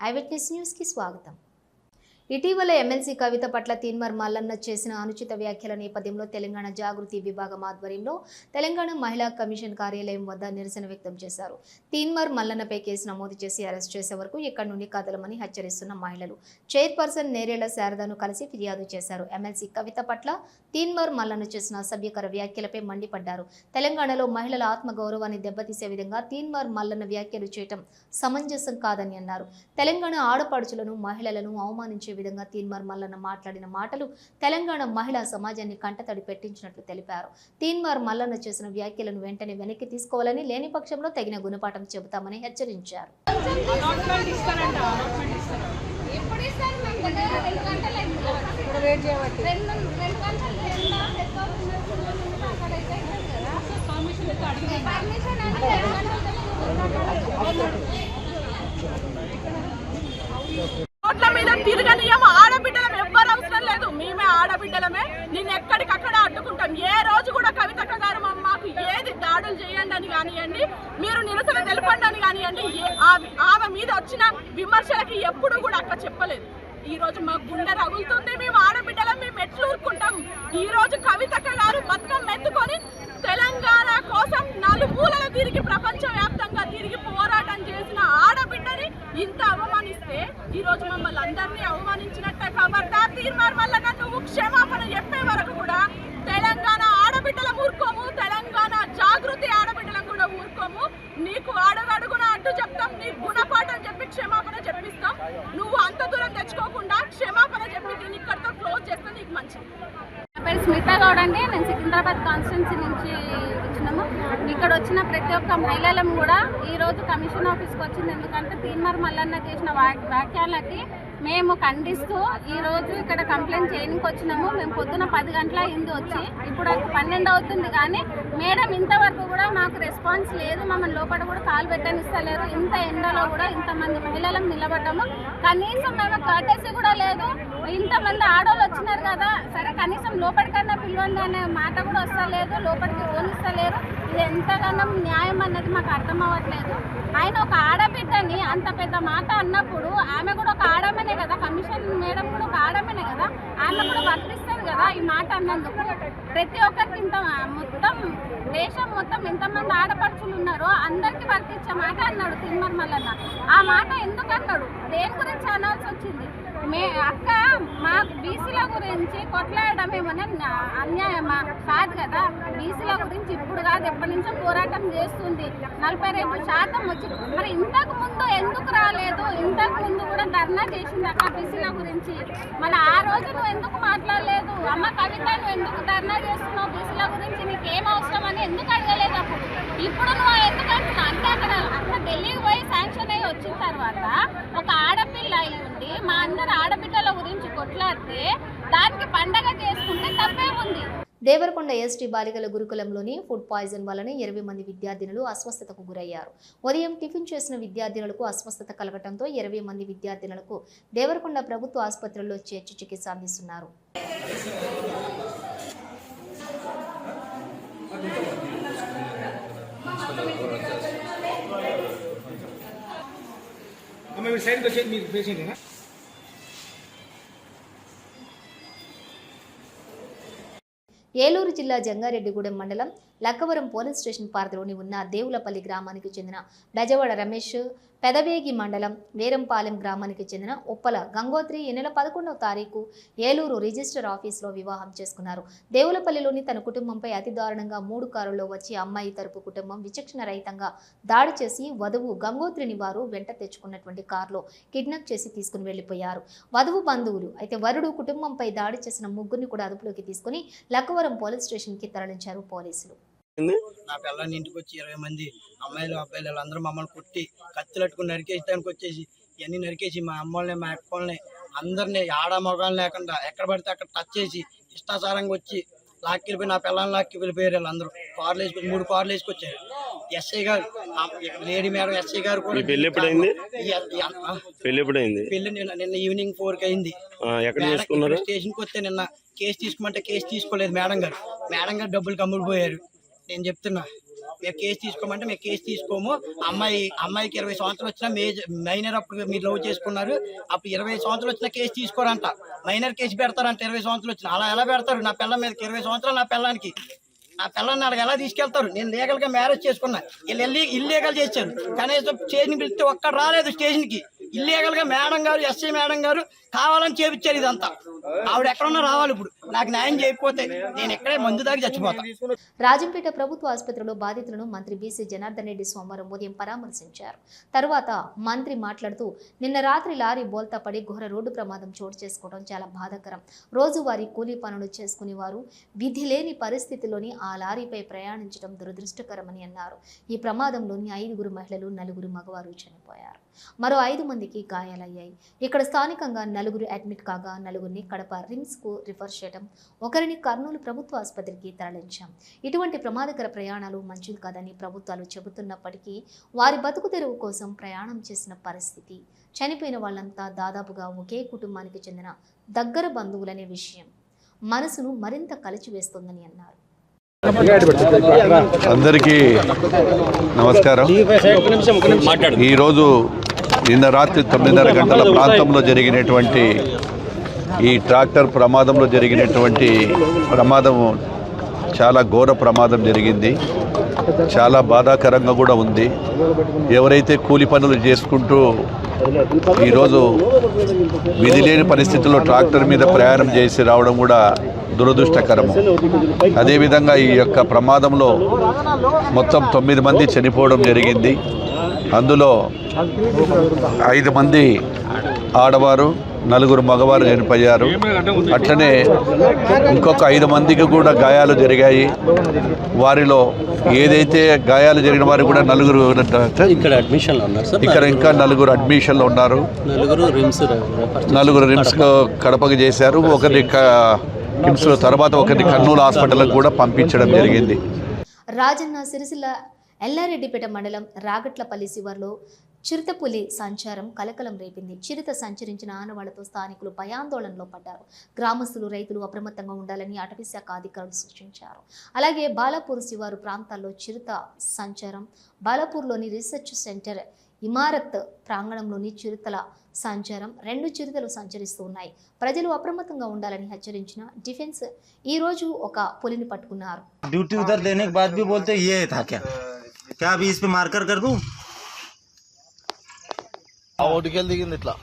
ఐవిట్నెస్ news కి స్వాగతం. ఇటీవల ఎమ్మెల్సీ కవిత పట్ల తీన్మార్ మల్లన్న చేసిన అనుచిత వ్యాఖ్యల నేపథ్యంలో తెలంగాణ జాగృతి విభాగం ఆధ్వర్యంలో తెలంగాణ మహిళా కమిషన్ కార్యాలయం వద్ద నిరసన వ్యక్తం చేశారు. తీన్మార్ మల్లన్నపై కేసు నమోదు చేసి అరెస్ట్ చేసే వరకు ఇక్కడి నుండి కదలమని హెచ్చరిస్తున్న మహిళలు చైర్పర్సన్ నేరేళ్ల శారదను కలిసి ఫిర్యాదు చేశారు. ఎమ్మెల్సీ కవిత పట్ల తీన్మార్ మల్లన్న చేసిన అసభ్యకర వ్యాఖ్యలపై మండిపడ్డారు. తెలంగాణలో మహిళల ఆత్మగౌరవాన్ని దెబ్బతీసే విధంగా తీన్మార్ మల్లన్న వ్యాఖ్యలు చేయటం సమంజసం కాదని అన్నారు. తెలంగాణ ఆడపడుచులను మహిళలను అవమానించే విధంగా తీన్మార్ మల్లన్న మాట్లాడిన మాటలు తెలంగాణ మహిళా సమాజాన్ని కంటతడి పెట్టించినట్లు తెలిపారు. తీన్మార్ మల్లన్న చేసిన వ్యాఖ్యలను వెంటనే వెనక్కి తీసుకోవాలని, లేని పక్షంలో తగిన గుణపాఠం చెబుతామని హెచ్చరించారు. రోడ్ల మీద తిరగనియం. ఆడబిడ్డలం ఎవ్వరు అవసరం లేదు, మేమే ఆడబిడ్డలమే. నేను ఎక్కడికక్కడ అడ్డుకుంటాం. ఏ రోజు కూడా కవితక్క గారు మాకు ఏది దాడులు చేయండి అని కానివ్వండి, మీరు నిరసన తెలపండి అని కానివ్వండి, ఆమె మీద వచ్చిన విమర్శలకి ఎప్పుడు కూడా అక్క చెప్పలేదు. ఈ రోజు మా గుండె రగులుతుంది. మేము ఆడబిడ్డలం, మేము ఎట్లు ఊరుకుంటాం. ఈ రోజు కవితక్క గారు బతుకమ్మ ఎత్తుకొని తెలంగాణ కోసం నలుమూలలు తిరిగి ప్రపంచవ్యాప్తంగా తిరిగి పోరాటం చేసిన ఆడబిడ్డని ఇంత అవమానిస్తే ఈ రోజు మమ్మల్ని అందరినీ అవమానించినట్టే. ఖబర్దార్ తీన్మార్ మల్లన్న, నువ్వు క్షమాపణ చెప్పే వరకు కూడా తెలంగాణ ఆడబిడ్డలం ఊరుకోము, తెలంగాణ జాగృతి ఆడబిడ్డలం కూడా ఊరుకోము. నీకు అడుగడుగున అడ్డు చెప్తాం, నీ గుణపాఠం చెప్పి క్షమాపణ చెప్పిస్తాం. నువ్వు అంత దూరం తెచ్చుకోకుండా క్షమాపణ చెప్పి దీన్ని ఇక్కడితో క్లోజ్ చేస్తే నీకు మంచిది. నా పేరు స్మితా గౌడ్ అండి. నేను సికింద్రాబాద్ కాన్స్టిట్యున్సీ నుంచి వచ్చినాము. ఇక్కడ వచ్చిన ప్రతి ఒక్క మహిళలం కూడా ఈరోజు కమిషన్ ఆఫీస్కి వచ్చింది. ఎందుకంటే తీన్మార్ మల్లన్న చేసిన వ్యాఖ్యలకి మేము ఖండిస్తూ ఈరోజు ఇక్కడ కంప్లైంట్ చేయడానికి వచ్చినాము. మేము పొద్దున 10 గంటల అయింది వచ్చి, ఇప్పుడు 12 అవుతుంది. కానీ మేడం ఇంతవరకు కూడా మాకు రెస్పాన్స్ లేదు. మమ్మల్ని లోపల కూడా కాలు పెట్టనిస్తలేరు. ఇంత ఎండలో కూడా ఇంతమంది మహిళలం నిలబడ్డాము. కనీసం మేము కర్టెసీ కూడా లేదు. ఇంతమంది ఆడవాళ్ళు వచ్చినారు కదా, సరే కనీసం లోపలికన్నా పిలవండి అనే మాట కూడా వస్తలేదు. లోపలికి పోనిస్తలేరు. ఇది ఎంతగానో న్యాయం అన్నది మాకు అర్థం అవ్వట్లేదు. ఆయన ఒక ఆడబిడ్డని అంత పెద్ద మాట అన్నప్పుడు ఆమె కూడా ఒక ఆడమనే కదా, కమిషన్ మేడం కూడా ఒక ఆడమనే కదా, ఆమె కూడా వర్తిస్తుంది కదా ఈ మాట అన్నందుకు. ప్రతి ఒక్కరికి ఇంత మొత్తం దేశం మొత్తం ఎంతమంది ఆడపడుచులు ఉన్నారో అందరికీ వర్తించే మాట అన్నాడు తీన్మార్ మల్లన్న. ఆ మాట ఎందుకు అన్నాడు, దేని గురించి అనాల్సి వచ్చింది? అక్క మా బీసీల గురించి కొట్లాడడం ఏమన్నా అన్యాయమా? కాదు కదా. బీసీల గురించి ఇప్పుడు కాదు, ఎప్పటి నుంచో పోరాటం చేస్తుంది. 42% వచ్చింది. మరి ఇంతకు ముందు ఎందుకు రాలేదు? ఇంతకు ముందు కూడా ధర్నా చేసింది అక్క బీసీల గురించి. మళ్ళీ ఆ రోజు నువ్వు ఎందుకు మాట్లాడలేదు? అమ్మ కవిత, నువ్వు ఎందుకు ధర్నా చేస్తున్నావు బీసీల గురించి? నీకేం అవసరం అని ఎందుకు అడగలేదు అప్పుడు? ఇప్పుడు నువ్వు ఎందుకు అంటున్నావు అంటే అక్కడ ఢిల్లీకి పోయి శాంక్షన్ అయ్యి వచ్చిన తర్వాత ఒక ఆడపిల్ల అయి ఉండి మా అందరు ఆడబిడ్డల గురించి కొట్లాడితే దానికి పండగ చేసుకుంటే తప్పే ఉంది. దేవరకొండ ఎస్టీ బాలికల గురుకులంలోని ఫుడ్ పాయిజన్ వలన 20 మంది విద్యార్థినులు అస్వస్థతకు గురయ్యారు. ఉదయం టిఫిన్ చేసిన విద్యార్థినులకు అస్వస్థత కలగడంతో 20 మంది విద్యార్థినులకు దేవరకొండ ప్రభుత్వ ఆసుపత్రిలో చేర్చి చికిత్స అందిస్తున్నారు. ఏలూరు జిల్లా జంగారెడ్డిగూడెం మండలం లక్కవరం పోలీస్ స్టేషన్ పరిధిలోని ఉన్న దేవులపల్లి గ్రామానికి చెందిన బెజవాడ రమేష్, పెదవేగి మండలం వీరంపాలెం గ్రామానికి చెందిన ఉప్పల గంగోత్రి ఈ నెల 11వ తారీఖు ఏలూరు రిజిస్టర్ ఆఫీసులో వివాహం చేసుకున్నారు. దేవులపల్లిలోని తన కుటుంబంపై అతి దారుణంగా 3 కారుల్లో వచ్చి అమ్మాయి తరపు కుటుంబం విచక్షణ రహితంగా దాడి చేసి వధువు గంగోత్రిని వారు వెంట తెచ్చుకున్నటువంటి కారులో కిడ్నాప్ చేసి తీసుకుని వెళ్లిపోయారు. వధువు బంధువులు అయితే వరుడు కుటుంబంపై దాడి చేసిన ముగ్గురిని కూడా అదుపులోకి తీసుకుని లక్కవరం పోలీస్ స్టేషన్ కి తరలించారు పోలీసులు. నా పిల్లల్ని ఇంటికి వచ్చి 20 మంది అమ్మాయిలు అబ్బాయిలు వాళ్ళందరూ మమ్మల్ని కొట్టి కత్తులు అట్టుకుని నరికేయడానికి వచ్చేసి ఇవన్నీ నరికేసి మా అమ్మల్ని మా అక్కల్ని అందరినీ ఆడ మగాలు లేకుండా ఎక్కడ పడితే అక్కడ టచ్ చేసి ఇష్టాసారంగా వచ్చి లాక్కెళ్ళిపోయి నా పిల్లల్ని లాక్కి వెళ్ళిపోయారు. వాళ్ళందరూ కార్లు వేసుకొని 3 కార్లు వేసుకొచ్చారు. ఎస్ఐ గారు, లేడీ మేడం ఎస్ఐ గారు కూడా. పెళ్లి నిన్న ఈవినింగ్ 4కి అయింది. స్టేషన్కి వస్తే నిన్న కేసు తీసుకోమంటే కేసు తీసుకోలేదు మేడం గారు. డబ్బులు కమ్ముడిపోయారు. నేను చెప్తున్నా, మేము కేసు తీసుకోమంటే మేము కేసు తీసుకోము. అమ్మాయికి 20 సంవత్సరాలు వచ్చినా మైనర్ అప్పుడు మీరు లవ్ చేసుకున్నారు, అప్పుడు 20 సంవత్సరాలు వచ్చినా కేసు తీసుకోరంట. మైనర్ కేసు పెడతారంట 20 సంవత్సరాలు వచ్చినా. అలా ఎలా పెడతారు? నా పిల్ల మీదకి 20 సంవత్సరాలు నా పిల్లానికి. నా పిల్లల్ని అలా ఎలా తీసుకెళ్తారు? నేను లీగల్గా మ్యారేజ్ చేసుకున్నా, వీళ్ళు వెళ్ళి ఇల్లీగల్ చేశారు. కనీసం స్టేషన్ పిలిస్తే ఒక్కడు రాలేదు స్టేషన్కి. ఇల్లీగల్గా మేడం గారు, ఎస్ఐ మేడం గారు కావాలని చేపించారు ఇదంతా. ఆవిడ ఎక్కడున్నా రావాలి. ఇప్పుడు నాకు న్యాయం చేయకపోతే నేను ఎక్కడే మందు దాకా చచ్చిపోతాను. రాజంపేట ప్రభుత్వ ఆసుపత్రిలో బాధితులను మంత్రి బీసీ జనార్దన్ రెడ్డి సోమవారం ఉదయం పరామర్శించారు. తరువాత మంత్రి మాట్లాడుతూ, నిన్న రాత్రి లారీ బోల్తా పడి ఘోర రోడ్డు ప్రమాదం చోటు చేసుకోవడం చాలా బాధాకరం. రోజువారీ కూలీ పనులు చేసుకునే వారు విధి లేని పరిస్థితిలోని ఆ లారీపై ప్రయాణించడం దురదృష్టకరమని అన్నారు. ఈ ప్రమాదంలోని 5 మహిళలు, 4 మగవారు చనిపోయారు. మరో 5 మందికి గాయాలయ్యాయి. ఇక్కడ స్థానికంగా 4 అడ్మిట్ కాగా 4ని కడప రిమ్స్ కు రిఫర్ చేయడం, ఒకరిని కర్నూలు ప్రభుత్వ ఆసుపత్రికి తరలించాం. ఇటువంటి ప్రమాదకర ప్రయాణాలు మంచిది కాదని ప్రభుత్వాలు చెబుతున్నప్పటికీ వారి బతుకు తెరువు కోసం ప్రయాణం చేసిన పరిస్థితి. చనిపోయిన వాళ్ళంతా దాదాపుగా ఒకే కుటుంబానికి చెందిన దగ్గర బంధువులనే విషయం మనసును మరింత కలిచివేస్తోందని అన్నారు. అందరికీ నమస్కారం. ఈరోజు నిన్న రాత్రి 9:30 గంటల ప్రాంతంలో జరిగినటువంటి ఈ ట్రాక్టర్ ప్రమాదంలో జరిగినటువంటి ప్రమాదము చాలా ఘోర ప్రమాదం జరిగింది. చాలా బాధాకరంగా కూడా ఉంది. ఎవరైతే కూలి పనులు చేసుకుంటూ ఈరోజు విధి లేని పరిస్థితుల్లో ట్రాక్టర్ మీద ప్రయాణం చేసి రావడం కూడా దురదృష్టకరము. అదేవిధంగా ఈ యొక్క ప్రమాదంలో మొత్తం 9 మంది చనిపోవడం జరిగింది. అందులో 5 మంది ఆడవారు, 4 మగవారు చనిపోయారు. అట్లనే ఇంకొక 5 మందికి కూడా గాయాలు జరిగాయి. వారిలో ఏదైతే గాయాలు జరిగిన వారు కూడా 4 ఇక్కడ అడ్మిషన్లో ఉన్నారు సార్. ఇక్కడ ఇంకా 4 అడ్మిషన్లో ఉన్నారు. 4 రిమ్స్ కడపకు చేశారు. ఒకరిని కిమ్స్లో, తర్వాత ఒకరిని కర్నూలు హాస్పిటల్కి కూడా పంపించడం జరిగింది. రాజన్న సిరిసిల్ల ఎల్లారెడ్డిపేట మండలం రాగట్లపల్లి శివార్లో చిరుతపులి సంచారం కలకలం రేపింది. చిరుత సంచరించిన ఆనవాళ్లతో స్థానికులు భయాందోళనలో పడ్డారు. గ్రామస్తులు, రైతులు అప్రమత్తంగా ఉండాలని అటవీ శాఖ అధికారులు సూచించారు. అలాగే బాలాపూర్ శివారు ప్రాంతాల్లో చిరుత సంచారం, బాలాపూర్లోని రీసెర్చ్ సెంటర్ ఇమారత్ ప్రాంగణంలోని చిరుతల సంచారం, 2 చిరుతలు సంచరిస్తూ ఉన్నాయి. ప్రజలు అప్రమత్తంగా ఉండాలని హెచ్చరించిన డిఫెన్స్ ఈ రోజు ఒక పులిని పట్టుకున్నారు. డ్యూటీ ఉదర్ దేనే కే బాద్ భీ బోల్తే యే థా క్యా అభి ఇస్ పే మార్కర్ కర్ దూं. ఆ ఓటికెళ్ళి దిగింది ఇట్లా.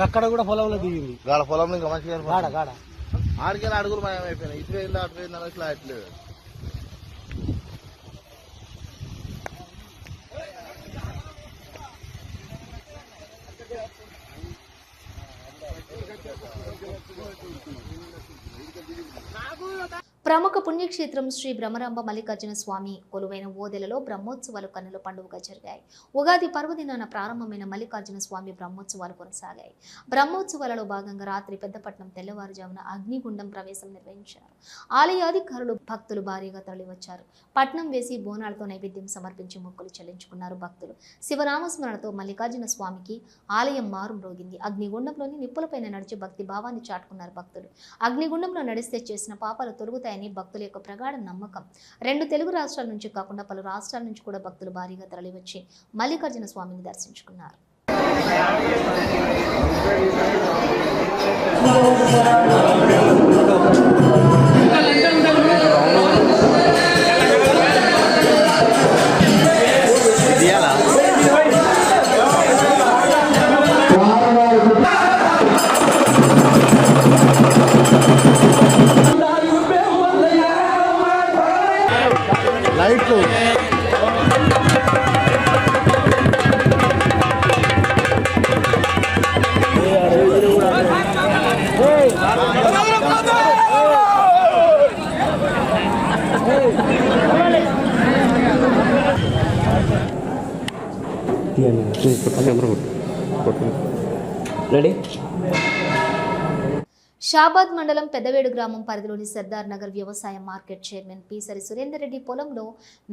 అక్కడ కూడా పొలంలో దిగింది. గాడ పొలంలో ఇంకా మంచిగా ఆడికెళ్ళి అడుగులు మాయం అయిపోయినాయి. ఇటు వెళ్ళి అటు వెళ్ళి ఇట్లా అట్లేదు. ప్రముఖ పుణ్యక్షేత్రం శ్రీ బ్రహ్మరాంబ మల్లికార్జున స్వామి కొలువైన ఓదెలలో బ్రహ్మోత్సవాలు కన్నుల పండుగగా జరిగాయి. ఉగాది పర్వదినాన ప్రారంభమైన మల్లికార్జున స్వామి బ్రహ్మోత్సవాలు కొనసాగాయి. బ్రహ్మోత్సవాలలో భాగంగా రాత్రి పెద్దపట్నం తెల్లవారుజామున అగ్నిగుండం ప్రవేశం నిర్వహించారు. ఆలయ అధికారులు, భక్తులు భారీగా తరలివచ్చారు. పట్నం వేసి బోనాలతో నైవేద్యం సమర్పించి మొక్కులు చెల్లించుకున్నారు భక్తులు. శివనామస్మరణతో మల్లికార్జున స్వామికి ఆలయం మారుమ్రోగింది. అగ్నిగుండంలోని నిప్పులపైన నడిచి భక్తి భావాన్ని చాటుకున్నారు భక్తులు. అగ్నిగుండంలో నడిస్తే చేసిన పాపాలు తొలగుతాయని భక్తుల యొక్క ప్రగాఢ నమ్మకం. 2 తెలుగు రాష్ట్రాల నుంచి కాకుండా పలు రాష్ట్రాల నుంచి కూడా భక్తులు భారీగా తరలివచ్చి మల్లికార్జున స్వామిని దర్శించుకున్నారు. షాబాద్ మండలం పెద్దవేడు గ్రామం పరిధిలోని సర్దార్ నగర్ వ్యవసాయ మార్కెట్ చైర్మన్ పీసరి సురేందర్ రెడ్డి పొలంలో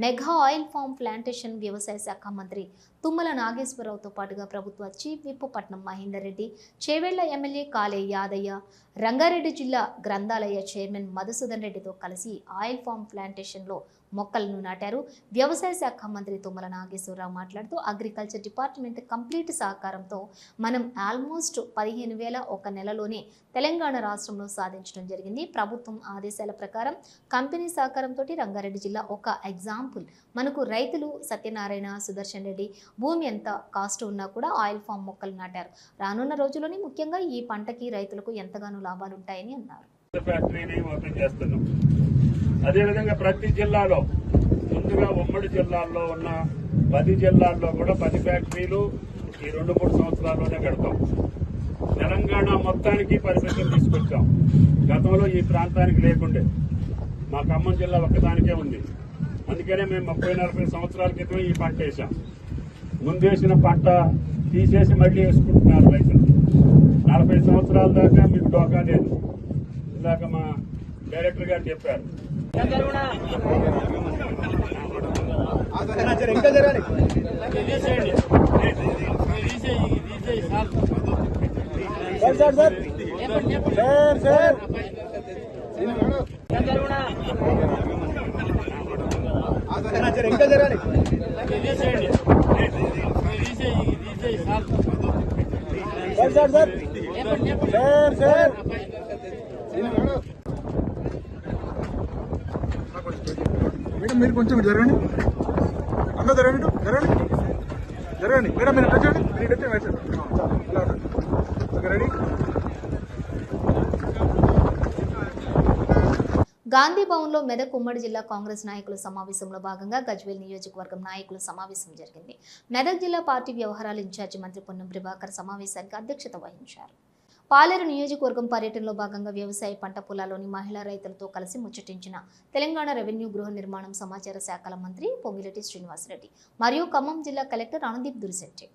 మెగా ఆయిల్ ఫామ్ ప్లాంటేషన్ వ్యవసాయ శాఖ మంత్రి తుమ్మల నాగేశ్వరరావుతో పాటుగా ప్రభుత్వ చీఫ్ విప్ పట్నం మహేందర్ రెడ్డి, చేవెళ్ల ఎమ్మెల్యే కాలే యాదయ్య, రంగారెడ్డి జిల్లా గ్రంథాలయ చైర్మన్ మధుసూదన్ రెడ్డితో కలిసి ఆయిల్ ఫామ్ ప్లాంటేషన్లో మొక్కలను నాటారు. వ్యవసాయ శాఖ మంత్రి తుమ్మల నాగేశ్వరరావు మాట్లాడుతూ అగ్రికల్చర్ డిపార్ట్మెంట్ కంప్లీట్ సహకారంతో మనం ఆల్మోస్ట్ 15,000 ఒక నెలలోనే తెలంగాణ రాష్ట్రంలో సాధించడం జరిగింది. ప్రభుత్వం ఆదేశాల ప్రకారం కంపెనీ సహకారంతో రంగారెడ్డి జిల్లా ఒక ఎగ్జాంపుల్. మనకు రైతులు సత్యనారాయణ, సుదర్శన్ రెడ్డి భూమి ఎంత కాస్ట్ ఉన్నా కూడా ఆయిల్ ఫామ్ మొక్కలు నాటారు. రానున్న రోజుల్లోనే ముఖ్యంగా ఈ పంటకి రైతులకు ఎంతగానో లాభాలు ఉంటాయని అన్నారు. ఫ్యాక్టరీని ఓపెన్ చేస్తున్నాం. అదేవిధంగా ప్రతి జిల్లాలో ముందుగా ఉమ్మడి జిల్లాల్లో ఉన్న 10 జిల్లాల్లో కూడా 10 ఫ్యాక్టరీలు ఈ 2-3 సంవత్సరాల్లోనే పెడతాం. తెలంగాణ మొత్తానికి పరిమితులు తీసుకొచ్చాం. గతంలో ఈ ప్రాంతానికి లేకుండే, మా ఖమ్మం జిల్లా ఒక్కదానికే ఉంది. అందుకనే మేము 30-40 సంవత్సరాల క్రితం ఈ పంట వేసాం. ముందేసిన పంట తీసేసి మళ్ళీ వేసుకుంటున్నారు రైతులు. 40 సంవత్సరాల దాకా మీకు డోకా లేదు. ఇందాక మా డైరెక్టర్ గారు చెప్పారు. మేడం మీరు కొంచెం జరగండి, అందరూ జరగండి, జరగండి, జరగండి. మేడం మీరు వచ్చండి, మీరు వచ్చి వేసండి. రెడీ. గాంధీ భవన్లో మెదక్ ఉమ్మడి జిల్లా కాంగ్రెస్ నాయకుల సమావేశంలో భాగంగా గజ్వేల్ నియోజకవర్గం నాయకుల సమావేశం జరిగింది. మెదక్ జిల్లా పార్టీ వ్యవహారాల ఇన్ఛార్జి మంత్రి పొన్నం ప్రభాకర్ సమావేశానికి అధ్యక్షత వహించారు. పాలేరు నియోజకవర్గం పర్యటనలో భాగంగా వ్యవసాయ పంట పొలాల్లోని మహిళా రైతులతో కలిసి ముచ్చటించిన తెలంగాణ రెవెన్యూ గృహ నిర్మాణం సమాచార శాఖల మంత్రి పొంగిరెడ్డి శ్రీనివాసరెడ్డి మరియు ఖమ్మం జిల్లా కలెక్టర్ రణదీప్ దురిశెట్టి.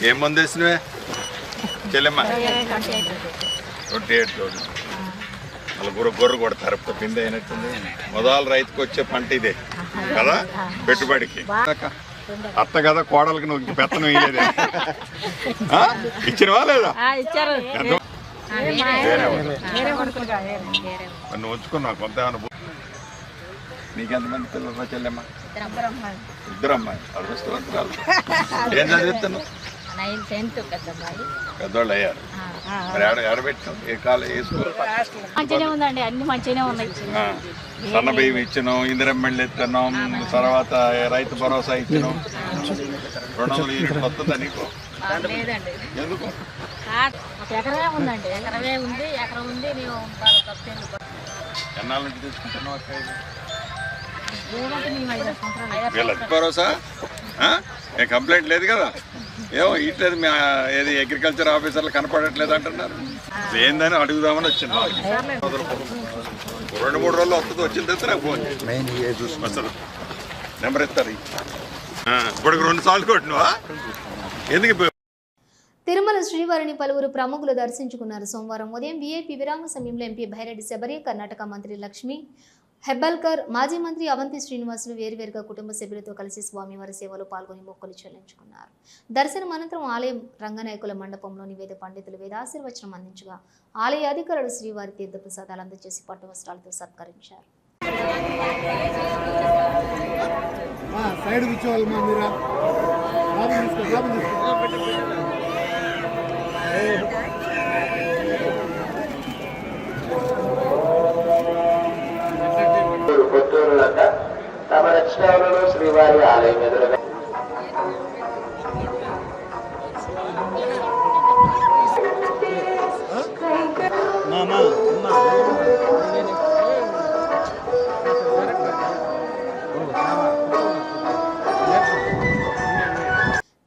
ఏం మంది వేసినవే చెల్లెమ్మ? 28 రోజులు వాళ్ళు గొర్రె కొడతారు. పిండి అయినట్టుంది. మొదలు రైతుకు వచ్చే పంట ఇదే కదా పెట్టుబడికి. అత్త కదా కోడలకి నువ్వు పెత్తనం ఇయ్యేదే. ఇచ్చినవా లేదా? నువ్వు ఉంచుకున్నావు కొంత. నీకెంతమంది పిల్లలు చెల్లెమ్మ? 2 అమ్మాయి. అదృష్టవంతురాలు. ఏం చదివిస్తున్నావు? పెద్దోళ్ళు అయ్యారు. మరి ఎడబెట్టాం ఏ కాలేజ్ ఏ స్కూల్? మంచిగానే ఉందండి, అన్ని మంచిగానే ఉన్నాయి. సన్న బియ్యం ఇచ్చినాం, ఇందిరమ్మళ్ళు ఎత్తున్నాం, తర్వాత రైతు భరోసా ఇచ్చినాం. 200 యూనిట్లు వస్తుందా నీకు? ఎందుకు? ఎకరమే ఉందండి, ఎకరమే ఉంది, ఎకరం ఉంది. ఎన్నాళ్ళ నుంచి తీసుకుంటున్నావు అక్క? వీళ్ళది భరోసా ఏ కంప్లైంట్ లేదు కదా? ఏమో ఇట్లేదు, ఏది అగ్రికల్చర్ ఆఫీసర్లు కనపడట్లేదు అంటున్నారు. ఏందని అడుగుదామని వచ్చింది. 2-3 రోజులు వస్తుంది. వచ్చిన తర్వాత నాకు ఫోన్ వస్తుంది, నెంబర్ ఇస్తారు. ఇప్పుడు 2 సార్లు కొట్టినవా? ఎందుకు? తిరుమల శ్రీవారిని పలువురు ప్రముఖులు దర్శించుకున్నారు. సోమవారం ఉదయం వీఐపీ విరామ సమయంలో ఎంపీ భైరెడ్డి శబరి, కర్ణాటక మంత్రి లక్ష్మీ హెబ్బల్కర్, మాజీ మంత్రి అవంతి శ్రీనివాసులు వేరువేరుగా కుటుంబ సభ్యులతో కలిసి స్వామివారి సేవలో పాల్గొని మొక్కులు చెల్లించుకున్నారు. దర్శనం అనంతరం ఆలయం రంగనాయకుల మండపంలోని వేద పండితులు వేదాశీర్వచనం అందించగా ఆలయ అధికారులు శ్రీవారి తీర్థప్రసాదాలు అందజేసి పట్టు వస్త్రాలతో సత్కరించారు. తమ రచనలలో శ్రీవారి ఆలయం ఎదురుగా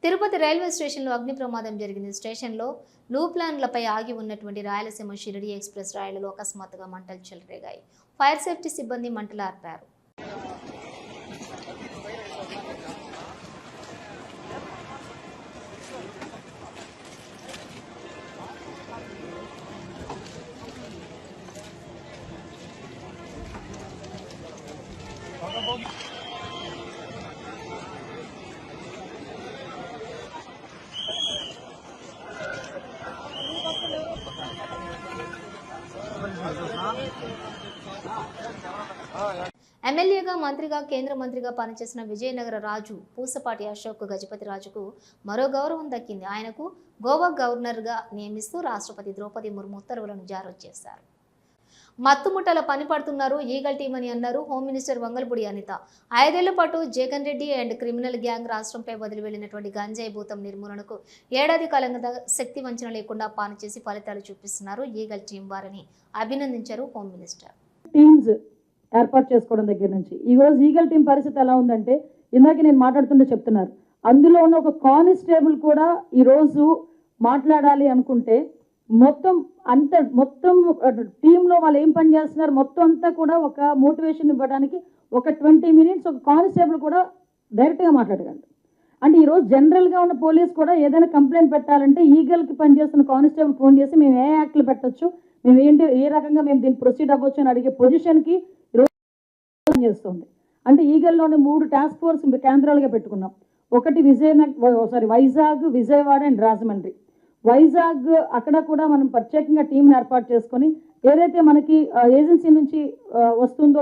తిరుపతి రైల్వే స్టేషన్లో అగ్ని ప్రమాదం జరిగింది. స్టేషన్లో లూప్లాన్లపై ఆగి ఉన్నటువంటి రాయలసీమ షిరిడి ఎక్స్ప్రెస్ రైళ్లలో అకస్మాత్తుగా మంటలు చెలరేగాయి. ఫైర్ సేఫ్టీ సిబ్బంది మంటలు ఆర్పారు. మంత్రిగా కేంద్ర మంత్రిగా పనిచేసిన విజయనగర రాజు పూసపాటి అశోక్ గజపతి రాజుకు మరో గౌరవం దక్కింది. ఆయనకు గోవా గవర్నర్గా నియమిస్తూ రాష్ట్రపతి ద్రౌపది ముర్ము ఉత్తర్వులను జారీ చేశారు. మత్తుముట్టల పని పడుతున్నారు ఈగల్ టీం అని అన్నారు హోమ్ మినిస్టర్ వంగల్పూడి అనిత. 5 ఏళ్ల పాటు Jagan Reddy and criminal gang రాష్ట్రంపై వదిలి వెళ్లినటువంటి గంజాయి భూతం నిర్మూలనకు ఏడాది కాలంగా శక్తి వంచన లేకుండా పనిచేసి ఫలితాలు చూపిస్తున్నారు ఈగల్ టీం వారిని అభినందించారు హోమ్ మినిస్టర్. టీమ్స్ ఏర్పాటు చేసుకోవడం దగ్గర నుంచి ఈరోజు ఈగల్ టీం పరిస్థితి ఎలా ఉందంటే, ఇందాక నేను మాట్లాడుతుంటే చెప్తున్నారు, అందులో ఉన్న ఒక కానిస్టేబుల్ కూడా ఈరోజు మాట్లాడాలి అనుకుంటే మొత్తం టీంలో వాళ్ళు ఏం పని చేస్తున్నారు మొత్తం అంతా కూడా ఒక మోటివేషన్ ఇవ్వడానికి ఒక 20 minutes ఒక కానిస్టేబుల్ కూడా డైరెక్ట్గా మాట్లాడగలరు. అంటే ఈరోజు జనరల్గా ఉన్న పోలీస్ కూడా ఏదైనా కంప్లైంట్ పెట్టాలంటే ఈగల్కి పనిచేస్తున్న కానిస్టేబుల్ ఫోన్ చేసి మేము ఏ యాక్ట్లు పెట్టచ్చు, మేము ఏంటి ఏ రకంగా మేము దీన్ని ప్రొసీడ్ అవ్వచ్చు అని అడిగే పొజిషన్కి ఈరోజు చేస్తుంది. అంటే ఈగల్లోనే 3 టాస్క్ ఫోర్స్ కేంద్రాలుగా పెట్టుకున్నాం. ఒకటి వైజాగ్, విజయవాడ అండ్ రాజమండ్రి. వైజాగ్ అక్కడ కూడా మనం ప్రత్యేకంగా టీంని ఏర్పాటు చేసుకొని ఏదైతే మనకి ఏజెన్సీ నుంచి వస్తుందో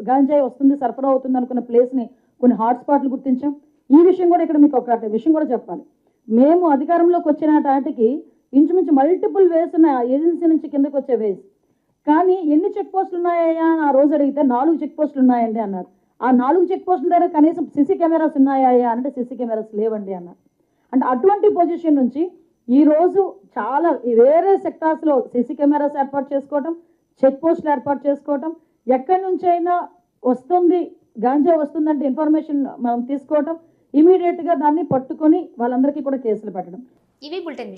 గాంజాయి వస్తుంది సరఫరా అవుతుంది అనుకున్న ప్లేస్ని కొన్ని హాట్స్పాట్లు గుర్తించాం. ఈ విషయం కూడా ఇక్కడ మీకు ఒక విషయం కూడా చెప్పాలి. మేము అధికారంలోకి వచ్చిన నాటికి ఇంచుమించు మల్టిపుల్ వేస్ ఉన్న ఏజెన్సీ నుంచి కిందకు వచ్చే వేస్, కానీ ఎన్ని చెక్ పోస్టులు ఉన్నాయా అని ఆ రోజు అడిగితే 4 చెక్ పోస్టులు ఉన్నాయండి అన్నారు. ఆ 4 చెక్ పోస్టుల దగ్గర కనీసం సీసీ కెమెరాస్ ఉన్నాయా అంటే సీసీ కెమెరాస్ లేవండి అన్నారు. అంటే అటువంటి పొజిషన్ నుంచి ఈరోజు చాలా వేరే సెక్టార్స్లో సీసీ కెమెరాస్ ఏర్పాటు చేసుకోవటం, చెక్ పోస్టులు ఏర్పాటు చేసుకోవటం, ఎక్కడి నుంచైనా వస్తుంది గాంజా వస్తుందంటే ఇన్ఫర్మేషన్ మనం తీసుకోవటం, ఇమీడియట్గా దాన్ని పట్టుకొని వాళ్ళందరికీ కూడా కేసులు పెట్టడం. ఇవి బులెటిన్.